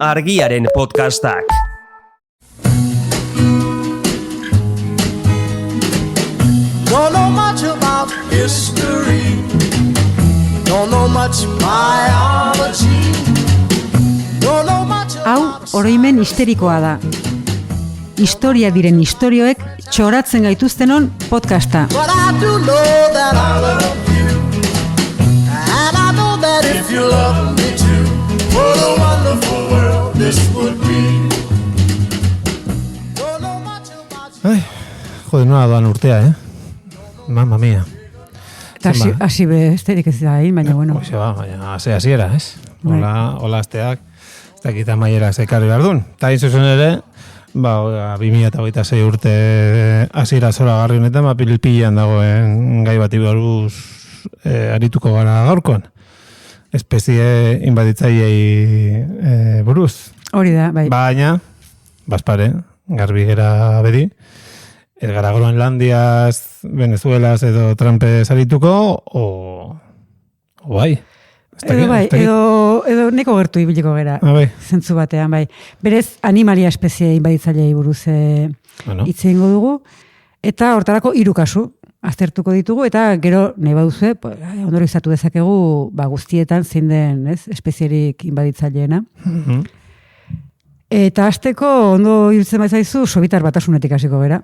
Argiaren podcastak. Don't know much about history. Don't know much biology. Don't know much Hau, oroimen histerikoa da. Historia diren istorioek txoratzen gaituztenon podcasta. But I do know that I love you. And I know that if you love me too, what a wonderful world this would be. Don't know much about you. Jode, nola doan urtea, Mamma mia. Eta hasi besterik ez da baina bueno. Hoxe ba, baina hasiera, ez? Hola asteak, ez dakit amaiera zekarri behar duen. Eta zuzen ere, 2026 urte hasiera zora garri honetan, pilpilan dagoen gai bati buruz arituko gara gaurkoan. Espezie inbaditzaileei buruz. Hori da, bai. Baina, bazpare, garbi gera bedi, ez gara Groenlandiaz, Venezuelaz edo Trumpez arituko, o bai. Edo neko gertu ibiliko gera, zentzu batean, bai. Berez, animalia espezie inbaditzailei buruz hitz egingo dugu, eta hortarako 3 kasu aztertuko ditugu, eta gero nahi baduzue, ondoro izatu dezakegu, guztietan zein den, espezierik inbaditzaileena. Eta hasteko ondo irutzen baizaizu, Sobitar Batasunetik hasiko gera.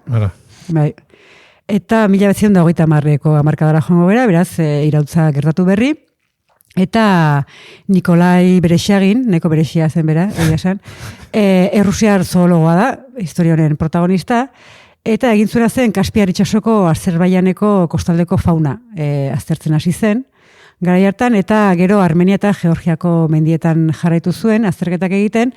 Bai. Eta 1930ko hamarkadara joango gera, beraz, iraultza gertatu berri. Eta Nikolai Bereziagin, neko Berezia zen bera, egia esan, errusiar zoologoa da, historia honen protagonista, eta egin zuena zen Kaspiar itsasoko Azerbaijaneko kostaldeko fauna aztertzen hasi zen, garai hartan, eta gero Armenia eta Georgiako mendietan jarraitu zuen, azterketak egiten,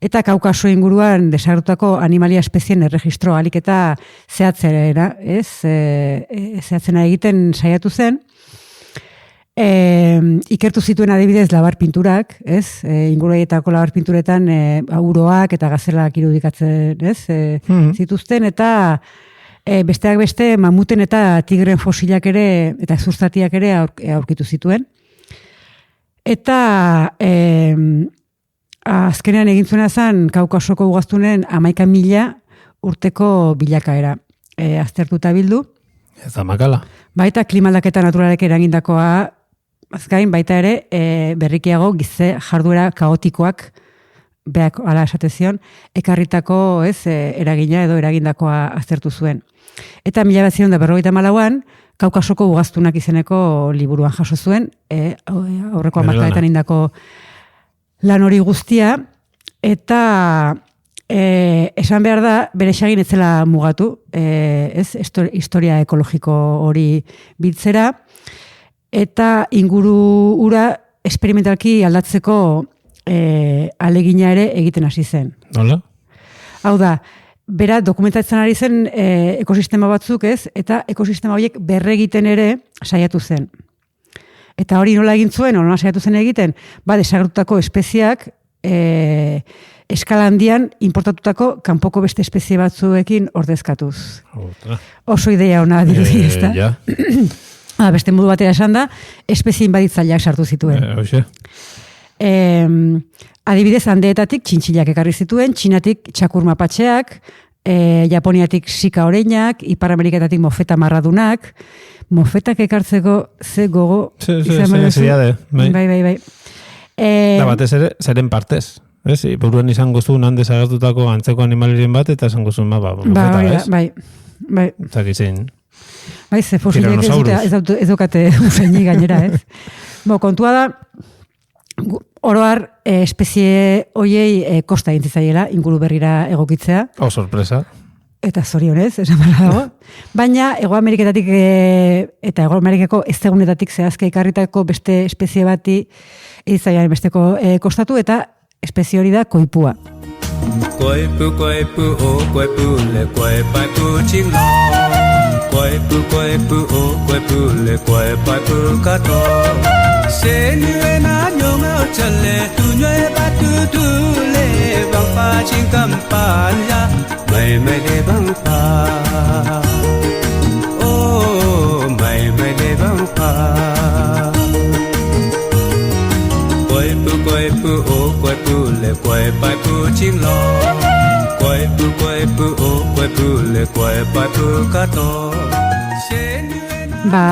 eta Kaukaso inguruan desagertutako animalia espezien erregistro alik eta zehatzera, zehatzena egiten saiatu zen. Ikertu zituen adibidez labar pinturak, inguruetako labar pinturetan uroak eta gazelak irudikatzen, zituzten, eta besteak beste mamuten eta tigren fosilak ere eta zurstatiak ere aurkitu zituen. Eta azkenean egin zuena zen Kaukasoko ugaztunen 11.000 urteko bilakaera aztertuta bildu. Ez da makala. Baita klimaldaketa naturalek eragindakoa azkain, baita ere berrikiago gize jarduera kaotikoak beak ala esatezion, ekarritako eragina edo eragindakoa aztertu zuen. Eta 1954an Kaukasoko ugaztunak izeneko liburuan jaso zuen, aurreko hamarkadetan indako lan hori guztia, eta esan behar da, Bereziagin ez zela mugatu, historia ekologiko hori biltzera, eta inguru ura esperimentalki aldatzeko alegina ere egiten hasi zen. Nola? Hau da, bera dokumentatzen ari zen ekosistema batzuk eta ekosistema horiek berregiten ere saiatu zen. Eta hori nola egin zuen, nola saiatu zen egiten, desagertutako espeziak eskala handian importatutako kanpoko beste espezie batzuekin ordezkatuz. Oso ideia ona dirudi, ezta? Ja. Beste modu batera esan da, espezie inbaditzaileak sartu zituen. Adibidez, Andeetatik txintxilak ekarri zituen, Txinatik txakur mapatxeak, Japoniatik sika oreinak, Ipar Ameriketatik mofeta marradunak, mofetak ekartzeko ze gogo izan baduzu. Bai. Da batez ere, zeren partez. Buruan izango zuen han desagertutako antzeko animaliren bat, eta izango zuen mofeta, ez? Bai. Zakizein. Bai, ze fosilek ez dukate usainik gainera, ez? Kontua da, oroar espezie hoiei kosta egin inguru berrira egokitzea. Sorpresa. Eta zorionez, esan barra dago. Baina, Hego Ameriketatik eta Hego Amerikako ezegunetatik zehazke ekarritako beste espezie bati izaiaren besteko kostatu, eta espezie hori da koipua. Koipu, o koipu, le koipaipu txinglo. Koipu, o koipu, le koipaipu kato. Senuena nyonga chale, tunye batu le bangpa chingkampanya, mai le bangpa. Oh, mai le bangpa. Koipu koipu o koipu le koipaipu chinglo Koipu o koipu le koipaipu kato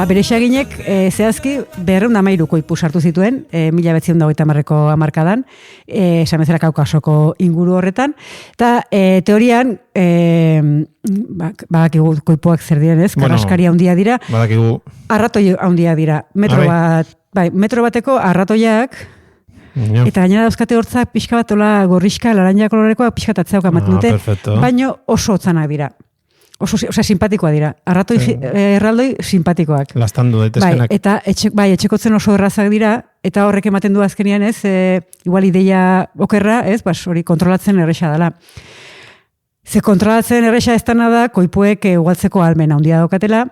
Bere xaginek zehazki 213 koipu sartu zituen 1930ko hamarkadan, esan bezala Kaukasoko inguru horretan, eta teorian badakigu koipuak zer diren, ez? Karraskari handia dira, badakigu arratoi handia dira, metro bateko arratoiak, eta gainera dauzkate hortzak pixka bat gorriska, laranja kolorekoa pixka bat atzeuka ematen dute, baino oso hotzanak dira. Simpatikoa dira. Arratoi erraldoi simpatikoak. Lastandu daitezkenak. Eta etxekotzen oso errazak dira, eta horrek ematen du azkenian, ez, igual ideia okerra, ez, hori kontrolatzen erresa dela. Ze kontrolatzen erresa ez dana da, koipuek ugaltzeko almena handia daukatela,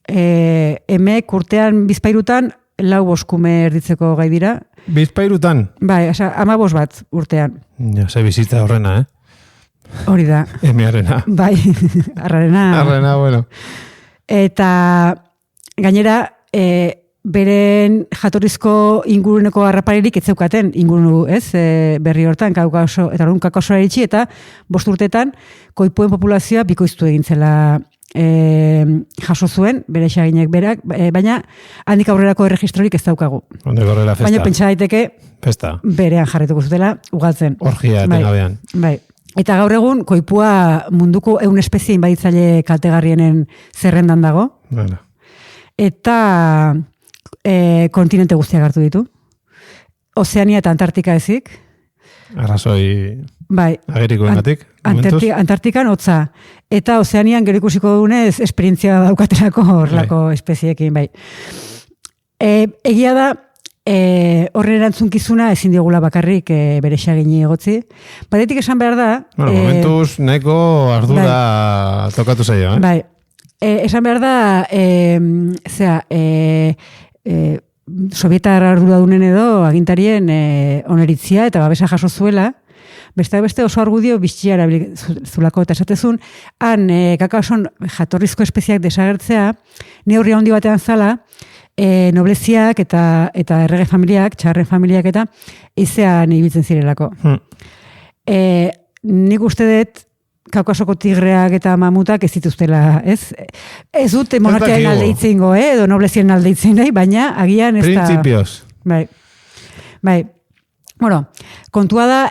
emek urtean bizpairutan, 4 boskume erditzeko gai dira. Bizpairutan? Bai, 15 bat urtean. Ja, ze bizitza horrena, Hori da. Emearena. Bai, arrarena. Arrarena, bueno. Eta gainera, beren jatorrizko inguruneko harraparirik ez zeukaten ingurunu, ez? Berri hortan, eta orduan Kaukasora iritsi, eta 5 urtetan koipuen populazioa bikoiztu egin zela jaso zuen, bere xaginek berak, baina handik aurrerako erregistrorik ez daukagu. Horrela festa. Baina pentsa daiteke festa. Berean jarretuko zutela, ugaltzen. Orgia etengabean. Bai. Eta gaur egun, koipua munduko 100 espezie inbaditzaile kaltegarrienen zerrendan dago. Bueno. Eta kontinente guztiak hartu ditu. Ozeania eta Antartika ezik. Arrazoi agerikoengatik. Antartikan hotza. Eta Ozeanian gero ikusiko dugunez esperientzia daukatelako horrelako espezieekin. Bai. Egia da, horren erantzunkizuna ezin diogula bakarrik bere xagini egotzi. Batetik esan behar da... momentuz neko ardura tokatu zaio, Bai. Esan behar da, Sovietar arduradunen edo agintarien oneritzia eta babesa jaso zuela, beste oso argudio biztia zulako eta esatezun, han Kaukason jatorrizko espeziak desagertzea, neurri handi batean zala, nobleziak eta errege familiak, txarren familiak eta izean ibiltzen zirelako. Nik uste dut Kaukasoko tigreak eta mamutak ez dituztela, ez? Ez dute monarkiaren alde itzingo, edo noblezien alde itzen nahi, baina agian ez da... Principios. Bai. Bueno, kontua da,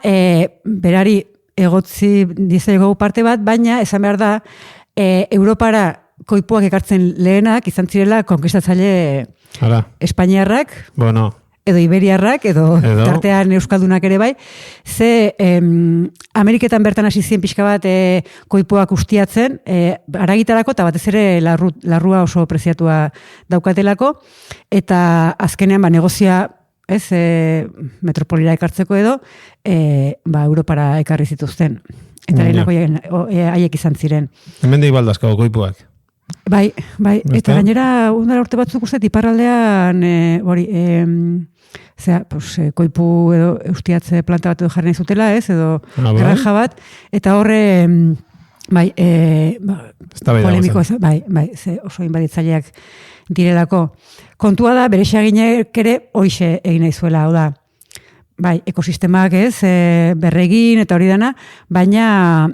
berari egotzi dizaigu parte bat, baina esan behar da, Europara koipuak ekartzen lehenak, izan zirela konkistatzaile Espainiarrak, edo Iberiarrak, edo tartean Euskaldunak ere bai, ze Ameriketan bertan hasi ziren pixka bat koipuak ustiatzen, haragitarako eta batez ere larrua oso preziatua daukatelako, eta azkenean negozia metropolira ekartzeko edo, Europara ekarri zituzten. Eta lehenako haiek izan ziren. Hemen da ibaldazkago koipuak. Bai, eta gainera undara urte batzuk uste iparraldean koipu edo eustiatze planta bat edo jarri nahi zutela, ez, edo granja bat, eta horre polemiko, oso inbaditzaileak direlako. Kontua da, bere xaginek ere hoixe egin nahi zuela, hau da, ekosistemak ez, berregin eta hori dana, baina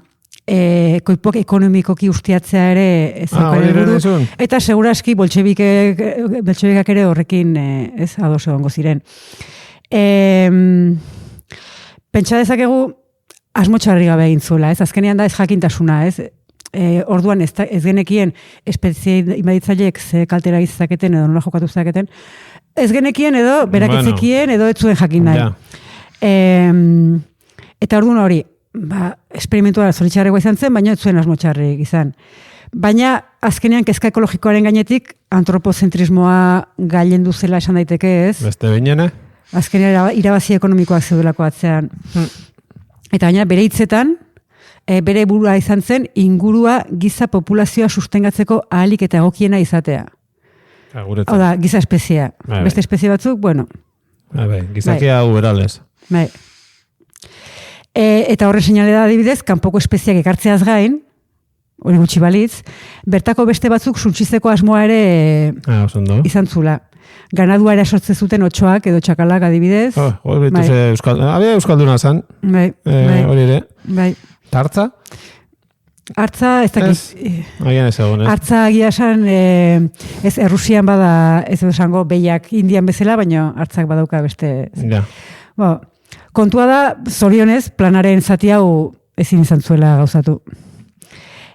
koipuak ekonomikoki ustiatzea ere eta seguraski boltxebikak ere horrekin ados egongo ziren. Pentsa dezakegu asmo txarri gabe egin zuela, ez? Azkenean da ez jakintasuna, ez? Orduan ez genekien espezie inbaditzaileek ze kaltera izaketen edo nola jokatu zaketen, ez genekien edo berak etzekien edo ez zuen jakin nahi. Eta orduan hori, esperimentua zoritxarregoa izan zen, baina ez zuen asmo txarrik izan. Baina azkenean kezka ekologikoaren gainetik antropozentrismoa gailendu zela esan daiteke, ez? Beste bainena? Azkenean irabazi ekonomikoak zeudelako atzean. Eta baina bere hitzetan, bere burua izan zen ingurua giza populazioa sustengatzeko ahalik eta egokiena izatea. Hau da, giza espeziea. Beste espezie batzuk, bueno. Gizakia uberales. Eta horre seinale da adibidez, kanpoko espeziak ekartzeaz gain, hori gutxi balitz, bertako beste batzuk suntsizeko asmoa ere izan zula. ganadua erasortze zuten otxoak edo txakalak adibidez. Hori euskalduna zan. Bai. Hori ere. Bai. Tartza? Hartza, ez dakit. Agian ez egon, ez? Hartza agia esan, ez Errusian bada, ez esango, behiak Indian bezala, baina hartzak badauka beste. Ja. Kontua da, zorionez, planaren zati hau ezin izan zuela gauzatu.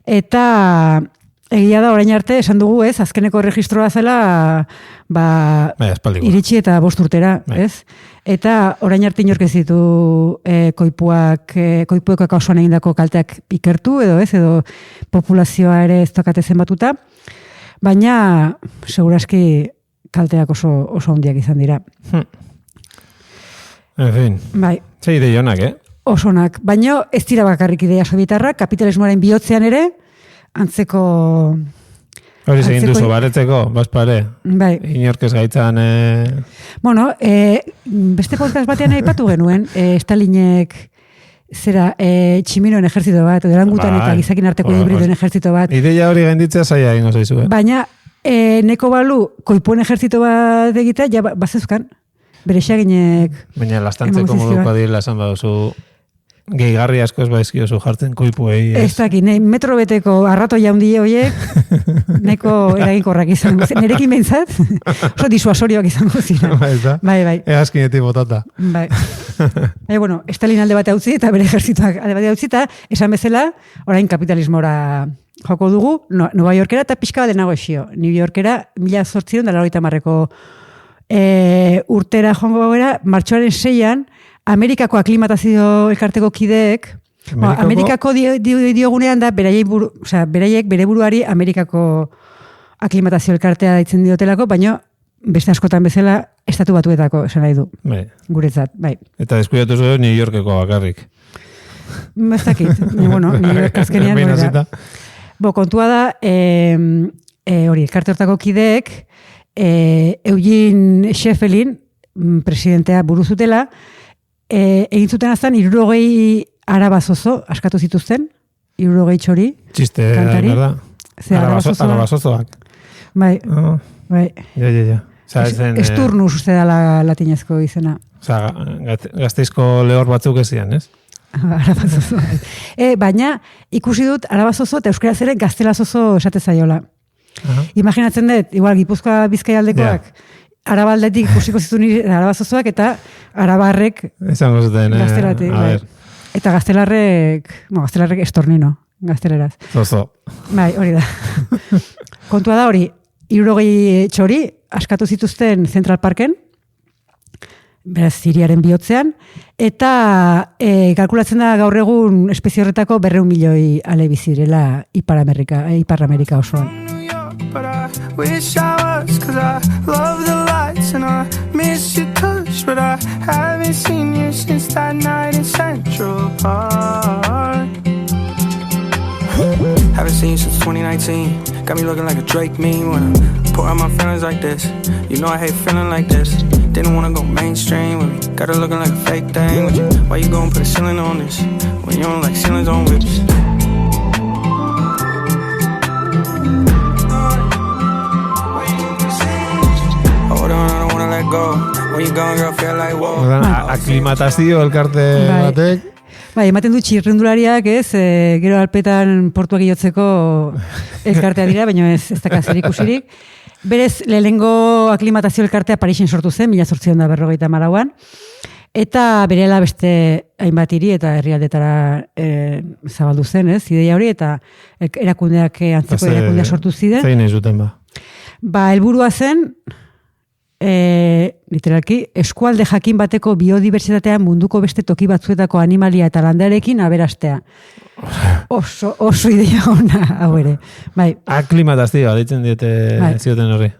Eta egia da, orain arte, esan dugu, ez, azkeneko erregistroa zela, iritsi eta 5 urtera, ez? Eta orain arte inork ez ditu koipuek osoan egindako kalteak ikertu, edo populazioa ere ez dokate zenbatuta, baina seguraski kalteak oso handiak izan dira. En fin, bai. Ze ideionak, Osonak, baina ez dira bakarrik ideia sobietarrak, kapitalismoaren bihotzean ere, antzeko... Hori egin duzu, baretzeko, bazpare. Bai. Inork ez gaitzan... Bueno, beste podcast batean aipatu genuen, Stalinek tximinoen ejerzito bat, orangutan eta gizakin arteko hibridoen ejerzito bat. Ideia hori gainditzea zaila egingo zaizu, Baina, neko balu, koipuen ejerzito bat egitea, ja bazezkan, bere xaginek... Baina, lastantzeko moduko direla esan baduzu... Gehigarri asko ez baizkiozu jartzen koipuei. Ez dakit, metro beteko arrato jaundi horiek, neko eraginkorrak izango ziren. Nerekin behintzat, oso disuasorioak izango ziren. Bai. Eazkinetik botata. Bai. Bueno, Stalin alde bate utzi eta bere ejerzituak alde bate utzi eta esan bezala, orain kapitalismora joko dugu, Nueva Yorkera eta pixka bat denago esio. New Yorkera 1880ko urtera joango gara, martxoaren 6an, Amerikako aklimatazio elkarteko kideek, Amerikako diogunean da, beraiek bere buruari Amerikako aklimatazio elkartea daitzen diotelako, baina beste askotan bezala estatu batuetako esan nahi du. Guretzat, bai. Eta deskuidatu zuen New Yorkeko bakarrik. Ez dakit, New York azkenean. Kontua da, hori, elkarte hortako kideek, Eugene Scheffelin, presidentea buruzutela, egin zuten azan, 60 arabazozo askatu zituzten, 60 txori. Txiste, da. Arabazozoak. Bai. Ja. Esturnus uste da latinezko izena. Gazteizko lehor batzuk ezian, ez? Arabazozo. Baina, ikusi dut, arabazozo eta euskaraz ere gaztelazozo esate zaiola. Imaginatzen dut, igual, Gipuzkoa Bizkaialdekoak, Arabaldetik ikusiko zituen arabazozoak eta arabarrek gaztelatik. Eta gaztelarrek estornino, gazteleraz. Zozo. Bai, hori da. Kontua da hori, 60 txori askatu zituzten Central Parken, beraz Siriaren bihotzean, eta kalkulatzen da gaur egun espezie horretako 200 milioi ale bizirela Ipar Amerika osoan. But I wish I was, 'cause I love the lights and I miss your touch, but I haven't seen you since that night in Central Park. Haven't seen you since 2019. Got me looking like a Drake meme when I pour out my feelings like this. You know I hate feeling like this. Didn't wanna go mainstream with me. Got her looking like a fake thing with you. Why you gon' put a ceiling on this when you don't like ceilings on whips? Aklimatazio elkarte batek. Bai, ematen du txirrendulariak, ez, gero alpetan portuak iotzeko elkartea dira, baina ez da zer ikusirik. Berez, lehenengo aklimatazio elkartea Parisen sortu zen, 1854an, eta berela beste hainbat hiri eta herrialdetara zabaldu zen, ez, ideia hori, eta erakundeak antzeko erakundeak sortu ziren. Zein ez duten ba? Ba, helburua zen, literalki, eskualde jakin bateko biodibertsitatea munduko beste toki batzuetako animalia eta landarekin aberastea. Oso idea ona, hau ere. Bai. Aklimatazioa, ditzen diete zioten horri.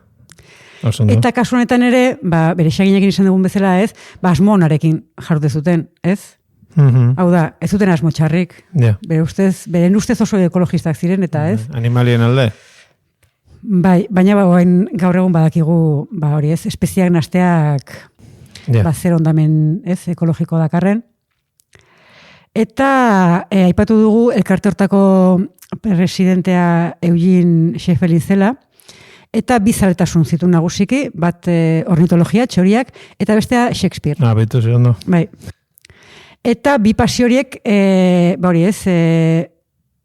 Eta kasu honetan ere, bere xaginekin izan dugun bezala ez, asmo onarekin jardute zuten, ez? Hau da, ez zuten asmo txarrik. Beren ustez oso ekologistak ziren, eta ez? Animalien alde? Bai, baina gaur egun badakigu, hori ez, espeziak nasteak zer ondamen ekologiko dakarren. Eta aipatu dugu elkarte hortako presidentea Eugene Scheffelin zela, eta bi zaletasun zituen nagusiki, bat ornitologia, txoriak, eta bestea Shakespeare. Betu zi ondo. Bai. Eta bi pasio horiek, hori ez,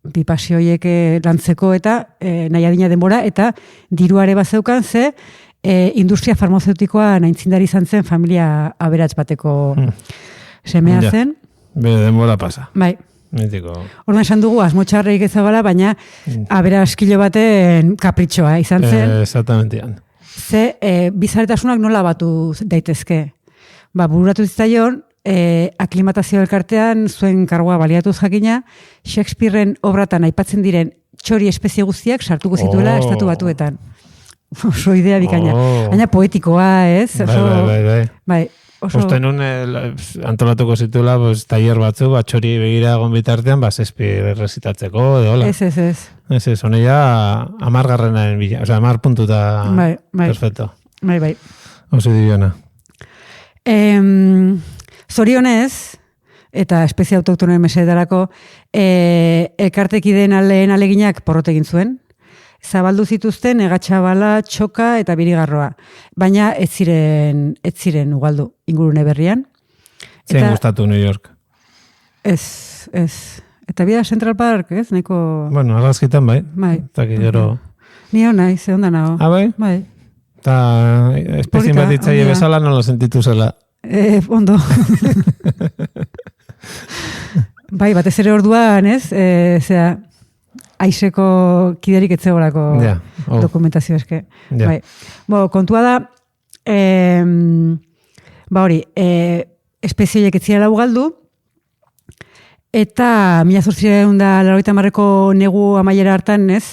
bi pasio horiek lantzeko eta nahi adina denbora, eta diruare bazeukan ze industria farmazeutikoa naintzindari izan zen familia aberats bateko semea zen. Bere denbora pasa. Bai. Mitiko. Orduan esan dugu, asmotxarreik ezagala, baina aberaskilo baten kapritxoa izan zen. Exactamentian. Ze bizaretasunak nola batu daitezke. Bururatu zitzaion, aklimatazio elkartean zuen kargoa baliatuz jakina, Shakespearen obratan aipatzen diren txori espezie guztiak sartuko zituela estatu batuetan. Oso idea bikaina. Baina poetikoa, ez? Bai. Uste nun antolatuko zitula tailer batzu, txori begira egon bitartean, Shakespeare rezitatzeko, edo hola. Ez, hone ja 10. bila, oza, 10 puntuta perfecto. Bai. Oso dibiona. Zorionez, eta espezie autoktonoen mesedetarako, elkartekideen lehen aleginak porrot egin zuen. Zabaldu zituzten Egatxabala, Txoka eta Birigarroa. Baina ez ziren ugaldu ingurune berrian. Zein gustatu New York? Ez. Eta bida Central Park, ez? Neko... Bueno, argazkitan bai. Eta gero... Ni hau nahi, ze onda nago. Bai? Bai. Eta espezien bat itzaile bezala nola sentitu zela. Ondo. Bai, batez ere orduan, ez? Zera... Aizeko kiderik etzegorako dokumentazio eske. Bai. Kontua da, hori, espezioiek etzirela ugaldu, eta 1880ko negu amaiera hartan, ez,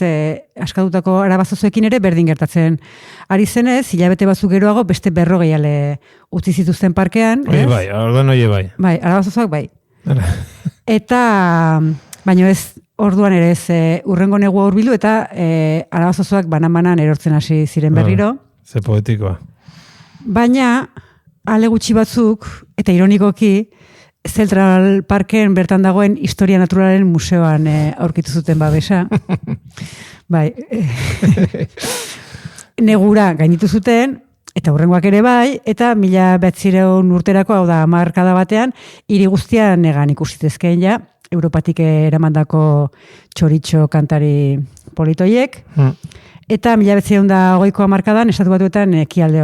askatutako arabazozoekin ere berdin gertatzen. Ari zenez, hilabete batzuk geroago, beste 40 ale utzi zituzten parkean. Bai, orduan oie bai. Bai, arabazozoak bai. Eta, baino ez, orduan ere ez urrengo negua hurbildu eta arabazozoak banan-banan erortzen hasi ziren berriro. Ze poetikoa. Baina, ale gutxi batzuk, eta ironikoki, Central Parken bertan dagoen Historia Naturalaren museoan aurkitu zuten babesa. Bai. Negura gainitu zuten, eta urrengoak ere bai, eta 1900 urterako, hau da, hamarkada batean, hiri guztian negan ikusitezkeen ja, Europatik eramandako txoritxo kantari politoiek. Eta 1920ko hamarkadan estatu batuetan ekialde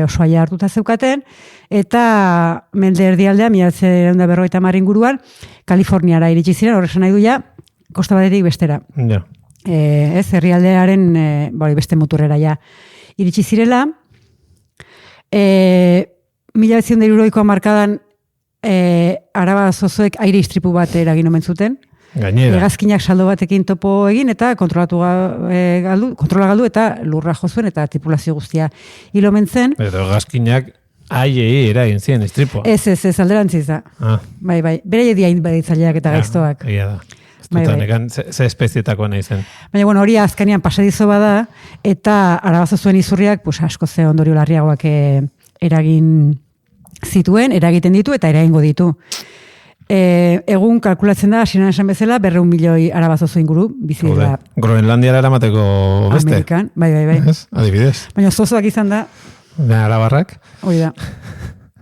osoa hartuta zeukaten, eta mende erdialdea 1950 inguruan Kaliforniara iritsi ziren, horrek nahi du ja, kosta batetik bestera. Ez, herrialdearen beste muturrera ja iritsi zirela. 1960ko hamarkadan araba zozoek aire istripu bat eragin omen zuten. Gainera. Hegazkinak saldo batekin topo egin eta kontrola galdu eta lurra jo zuen eta tripulazio guztia hil omen zen. Pero hegazkinak aiei eragin zien istripua. Ez, alderantziz da. Bai. Bere jedia inbaditzaileak eta gaiztoak. Egia da. Estutan, ze espezietako nahi zen. Baina, hori azkenean pasadizo bada eta arabazo zuen izurriak asko ze ondorio larriagoak eragin eragiten ditu eta eragingo ditu. Egun kalkulatzen da, hasieran esan bezala, 200 milioi arabazozo inguru bizi dira. Groenlandiara eramateko beste. Amerikan, bai. Adibidez. Baina zozoak izan da. Arabarrak. Hori da.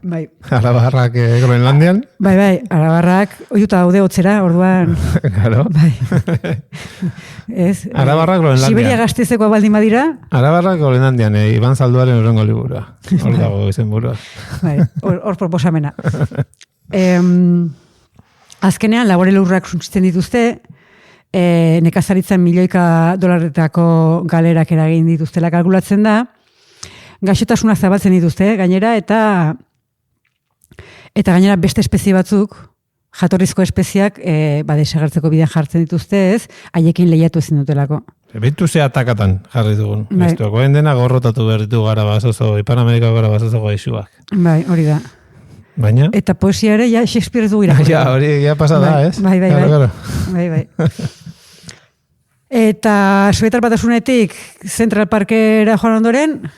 Bai. Arabarrak Groenlandian. Bai, arabarrak, oiuta daude hotzera, orduan. Claro. Bai. Arabarrak Groenlandian. Siberia gaztezeko baldin badira. Arabarrak Groenlandian, Iban Zalduaren urrengo liburua. Hor dago izen burua. Bai, hor proposamena. Azkenean, labore lurrak suntsitzen dituzte, nekazaritzan $1.000.000 galerak eragin dituztela kalkulatzen da, gaixotasunak zabaltzen dituzte, gainera, eta gainera beste espezie batzuk, jatorrizko espeziak, desagertzeko bidean jartzen dituzte ez, haiekin lehiatu ezin dutelako. Bitu ze atakatan jarri dugun. Goen dena gorrotatu behar ditu gara basozo, Ipar Amerikako gara basozo gaixuak. Bai, hori da. Baina? Eta poesia ere, ja, Shakespeare ez du irakurri. Ja, hori ja pasada, ez? Bai. Bai. Eta Sobietar Batasunetik Central Parkera joan ondoren,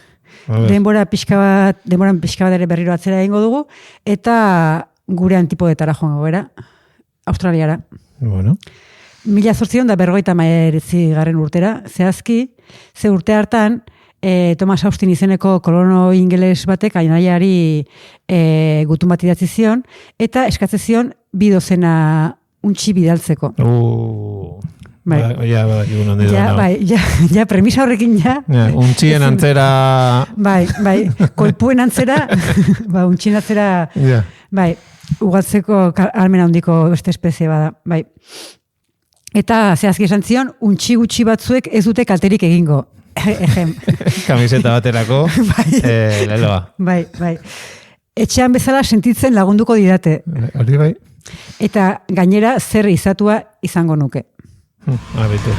denboran pixka bat ere berriro atzera egingo dugu, eta gure antipodetara joango gara, Australiara. Bueno. 1859 urtera, zehazki, ze urte hartan, Thomas Austin izeneko kolono ingeles batek ainaiari gutun bat idatzi zion, eta eskatzen zion 2 dozena untxi bidaltzeko. Bai, ja, premisa horrekin ja. Untxien antzera... Bai, koipuen antzera, untxien antzera, bai, ugaltzeko almena handiko beste espezie bada, bai. Eta zehazki esan zion, untxi gutxi batzuek ez dute kalterik egingo. Kamiseta baterako, leloa. Bai. Etxean bezala sentitzen lagunduko didate. Hori bai. Eta gainera zer izatua izango nuke. Abitu.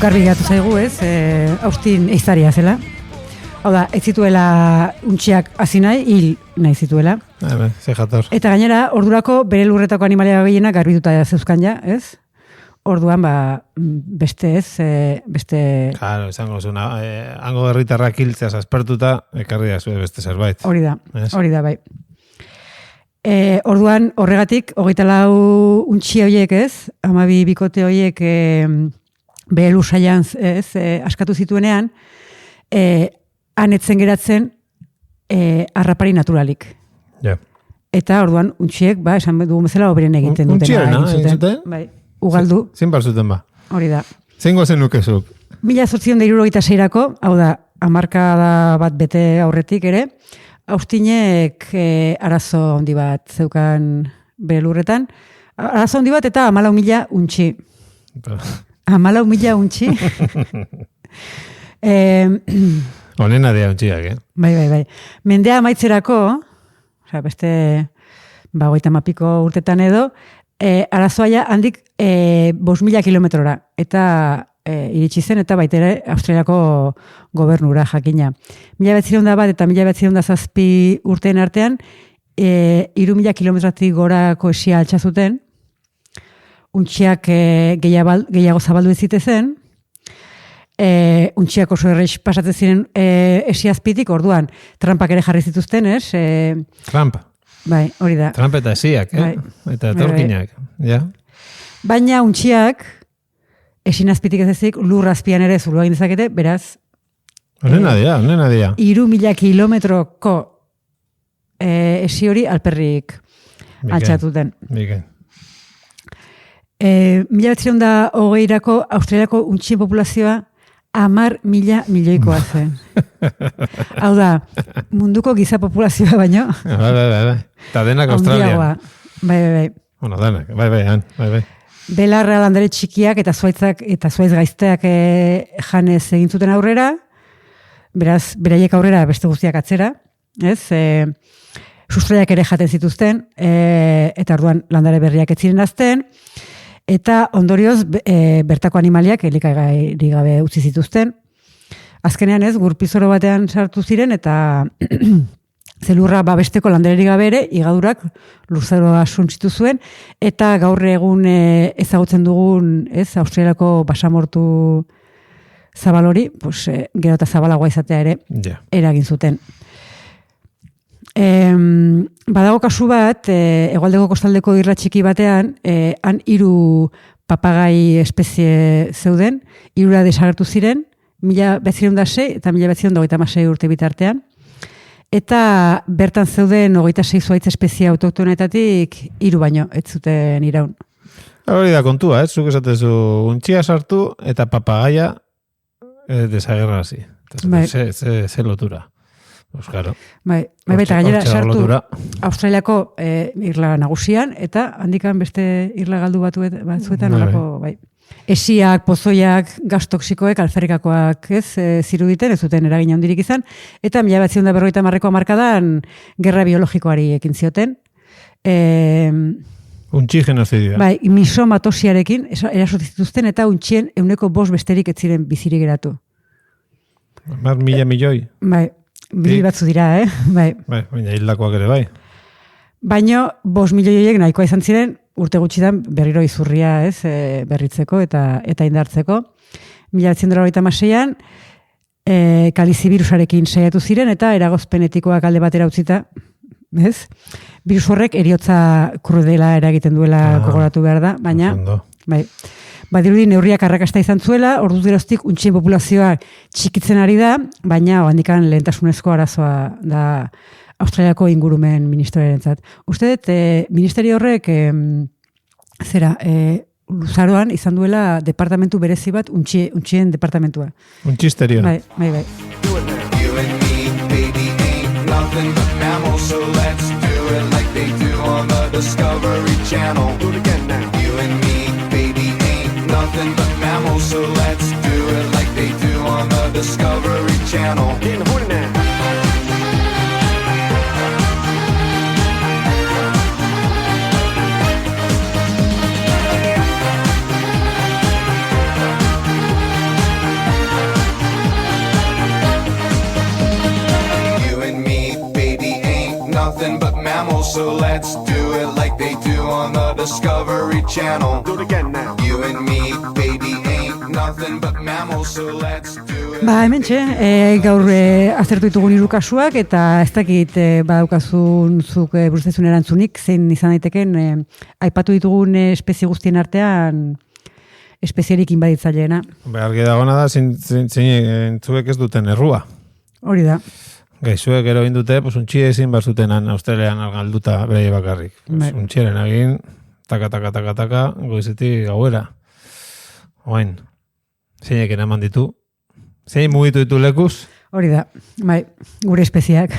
Garbi gatu zaigu, ez? Austin eiztaria zela. Hau da, ez zituela untxiak hasi nahi, hil nahi zituela. Ze jator. Eta gainera, ordurako bere lurretako animalia gehienak garbituta zeuzkan ja, ez? Orduan, beste ez, beste... Claro, izango zuna, hango herritarrak hiltzea aspertuta, ekarri da zuen beste zerbait. Hori da, bai. Orduan, horregatik, 24 untxi horiek, ez? 12 bikote horiek... Behelu saian askatu zituenean, anetzen geratzen harrapari naturalik. Ja. Eta orduan, untxiek, esan dugun bezala, oberen egiten duten. Untxierena, bai, ugaldu. Zein bar zuten ba? Hori da. Zein gozen nukezuk? 1876-ako, hau da, hamarkada bat bete aurretik ere, Austinek arazo handi bat zeukan bere lurretan. Arazo handi bat eta 14.000 untxi. 14.000 untxi. Honena dea untxiak, Bai. Mendea amaitzerako, beste 50 urtetan edo, arazoa handik 5.000 kilometrora. Eta iritsi zen, eta baitere Australiako gobernura jakina. 1901 eta 1907 urteen artean, 3.000 kilometratik gorako esia altxazuten, untxiak gehiago zabaldu ez zitezen, untxiak oso erreix pasatzen ziren esiazpitik, orduan, trampak ere jarri zituzten, ez? Trampa? Bai, hori da. Trampa eta esiak, Eta etorkinak, ja? Baina untxiak, esinazpitik ez ezik, lur azpian ere zulu egin dezakete, beraz... Honena dira. 3.000 kilometroko esi hori alperrik altxatuten. Biken. 1920ko Australiako untxien populazioa 10.000 milioikoa zen. Hau da, munduko giza populazioa baino. Bai. Eta denak Australian. Bai. Bueno, denak, bai. Belarra landare txikiak eta zuaitzak eta zuaitz gaizteak janez egin zuten aurrera, beraz, beraiek aurrera beste guztiak atzera, ez? Sustraiak ere jaten zituzten, eta orduan landare berriak ez ziren azten, eta ondorioz bertako animaliak elikagairik gabe utzi zituzten. Azkenean ez, gurpizoro batean sartu ziren, eta zelurra babesteko landarerik gabe ere, igadurak lurzaroa suntzitu zuen, eta gaur egun ezagutzen dugun, ez, Australiako basamortu zabal hori, gero eta zabalagoa izatea ere, eragin zuten. Badago kasu bat, hegoaldeko kostaldeko irla txiki batean, han 3 papagai espezie zeuden, 3 desagertu ziren, 1906 eta 1926 urte bitartean, eta bertan zeuden 26 zuaitz espezie autoktonetatik 3 baino, ez zuten iraun. Hori da kontua, zuk esatezu untxia sartu eta papagaia desagerrazi. Ze lotura. Euskaro. Bai, eta gainera sartu Australiako irla nagusian, eta handikan beste irla galdu batzuetan horako, bai. Esiak, pozoiak, gas toksikoek, alferrikakoak ziruditen, ez zuten eragin handirik izan, eta 1950ko hamarkadan gerra biologikoari ekin zioten. Untxi genozidioa. Bai, misomatosiarekin eraso zituzten eta untxien 5% besterik ez ziren bizirik geratu. 1.000 milioi. Bai, bili batzu dira, Bai. Bai, baina hildakoak ere bai. Baina 5 milioiek nahikoa izan ziren urte gutxitan berriro izurria, berritzeko eta indartzeko. 1996an kalizi birusarekin saiatu ziren eta eragozpen etikoak alde batera utzita, ez? Birus horrek eriotza krudela eragiten duela gogoratu behar da, baina bai. Badirudi neurriak arrakasta izan zuela, orduz geroztik untxien populazioa txikitzen ari da, baina handikan lehentasunezko arazoa da Australiako ingurumen ministerioarentzat. Uste dut, ministerio horrek luzaroan izan duela departamentu berezi bat, untxien departamentua. Untxisterio. Bai. You and me, baby, ain't nothing but mammals, so let's do it like they do on the Discovery Channel. Do it again now. You and me, baby, ain't nothing but mammals, so let's do it like they do on the Discovery Channel. Get in the horn now. Nothing but mammals, so let's do it like they do on the Discovery Channel. Do it again now. You and me, baby, ain't nothing but mammals, so let's do it. Hementxe, gaur aztertu ditugun 3 kasuak eta ez dakit badaukazun zuk buruztezun erantzunik, zein izan daiteken aipatu ditugun espezie guztien artean espezierik inbaditzaileena. Argi dagona da, zein zuek ez duten errua. Hori da. Gaixuek ero indute, untxie ezin bazutenan Australian galduta bere bakarrik. Untxieren egin, taka, goizetik gauera. Oain, zeinek enaman ditu. Zein mugitu ditu lekuz? Hori da, bai, gure espeziak.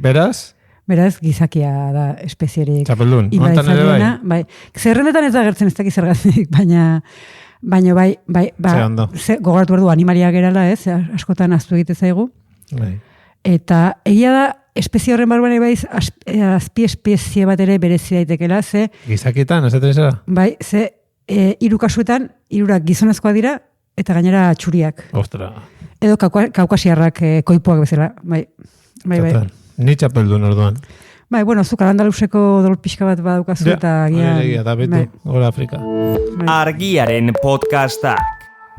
Beraz? Beraz, gizakia da espezierik. Txapeldun, hontan ere bai? Bai, zerrendetan ez da gertzen ez dakiz zergatik, baina bai, gogoratu behar du animalia gerala, ez? Askotan aztu egite zaigu. Bai. Eta egia da, espezie horren barruan ebaiz, azpi-espezie bat ere berezi daitekela, ze... Gizakietan, ez da? Bai, ze 3 kasuetan, 3 gizonezkoa dira, eta gainera txuriak. Ostra. Edo kaukasiarrak koipuak bezala, bai. Ni txapeldun orduan. Bai, bueno, zuk Al-Andaluseko odol pixka bat badaukazu, eta gian... Da betu, gora Afrika. Argiaren podcastak.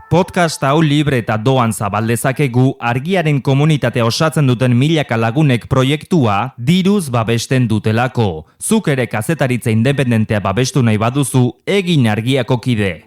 Podcast hau libre eta doan zabaldezakegu Argiaren komunitatea osatzen duten milaka lagunek proiektua diruz babesten dutelako. Zuk ere kazetaritza independentea babestu nahi baduzu, egin Argiako kide.